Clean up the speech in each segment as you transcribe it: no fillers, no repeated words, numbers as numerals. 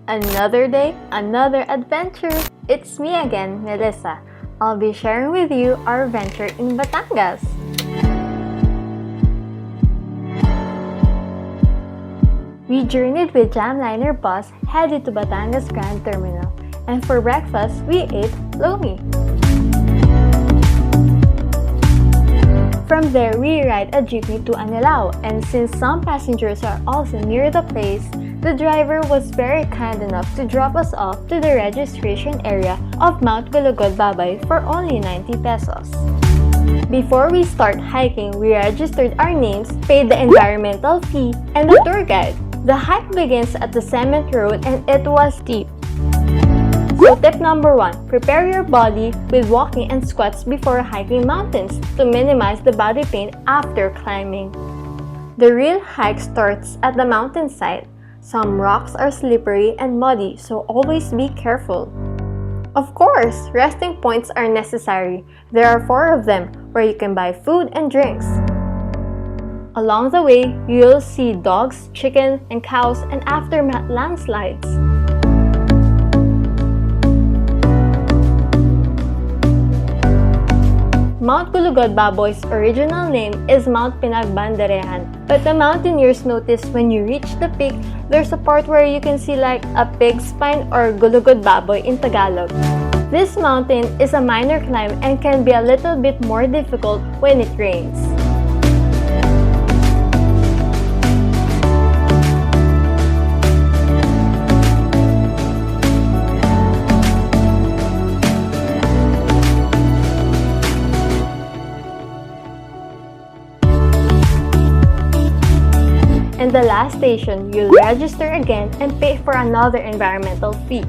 Another day, another adventure. It's me again, Melissa. I'll be sharing with you our adventure in Batangas. We journeyed with Jamliner bus headed to Batangas Grand Terminal, and for breakfast, we ate lomi. From there, we ride a jeepney to Anilao, and since some passengers are also near the place, the driver was very kind enough to drop us off to the registration area of Mount Gulugod Baboy for only 90 pesos. Before we start hiking, we registered our names, paid the environmental fee, and the tour guide. The hike begins at the cement road and it was steep. So tip number 1, prepare your body with walking and squats before hiking mountains to minimize the body pain after climbing. The real hike starts at the mountainside. Some rocks are slippery and muddy, so always be careful. Of course, resting points are necessary. There are 4 of them where you can buy food and drinks. Along the way, you'll see dogs, chickens, and cows and aftermath landslides. Mount Gulugod Baboy's original name is Mount Pinagbanderehan, but the mountaineers noticed when you reach the peak, there's a part where you can see like a pig spine or Gulugod Baboy in Tagalog. This mountain is a minor climb and can be a little bit more difficult when it rains. In the last station, you'll register again and pay for another environmental fee.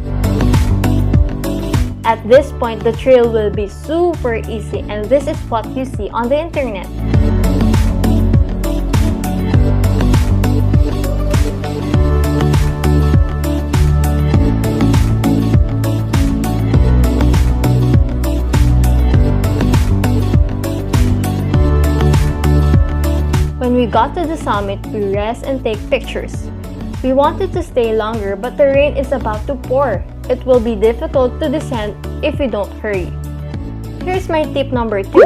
At this point, the trail will be super easy and this is what you see on the internet. When we got to the summit, we rest and take pictures. We wanted to stay longer but the rain is about to pour. It will be difficult to descend if we don't hurry. Here's my tip number 2.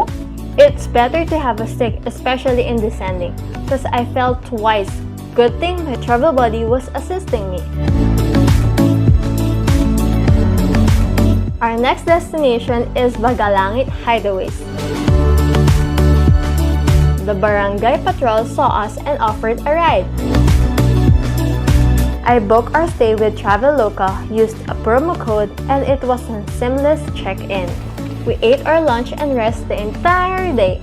It's better to have a stick, especially in descending, because I fell twice. Good thing my travel buddy was assisting me. Our next destination is Bagalangit Hideways. The barangay patrol saw us and offered a ride. I booked our stay with Traveloka, used a promo code, and it was a seamless check-in. We ate our lunch and rest the entire day.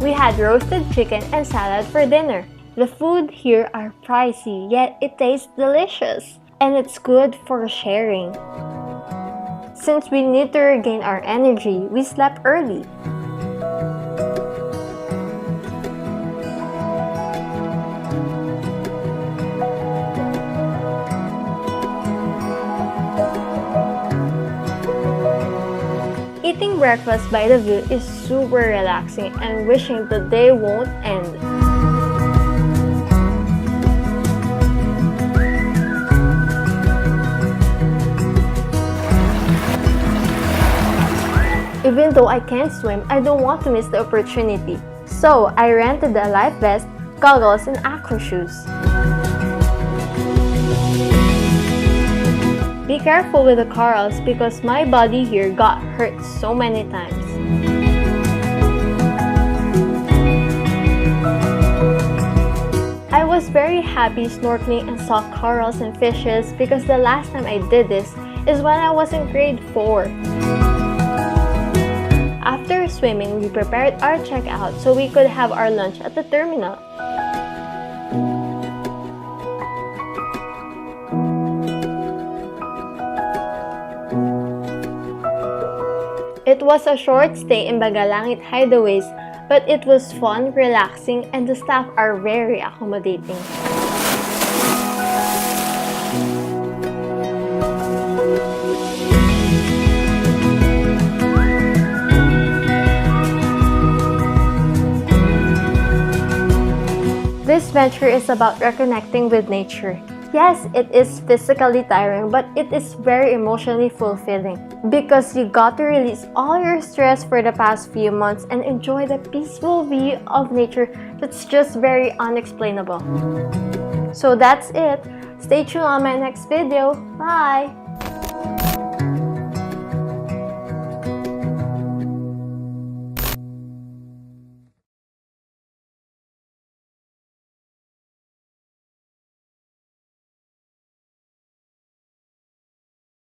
We had roasted chicken and salad for dinner. The food here are pricey, yet it tastes delicious, and it's good for sharing. Since we need to regain our energy, we slept early. Eating breakfast by the view is super relaxing and wishing the day won't end. Even though I can't swim, I don't want to miss the opportunity. So I rented a life vest, goggles, and aqua shoes. Be careful with the corals because my body here got hurt so many times. I was very happy snorkeling and saw corals and fishes because the last time I did this is when I was in grade 4. After swimming, we prepared our checkout so we could have our lunch at the terminal. It was a short stay in Bagalangit Hideways, but it was fun, relaxing, and the staff are very accommodating. This venture is about reconnecting with nature. Yes, it is physically tiring, but it is very emotionally fulfilling because you got to release all your stress for the past few months and enjoy the peaceful view of nature that's just very unexplainable. So that's it. Stay tuned on my next video. Bye!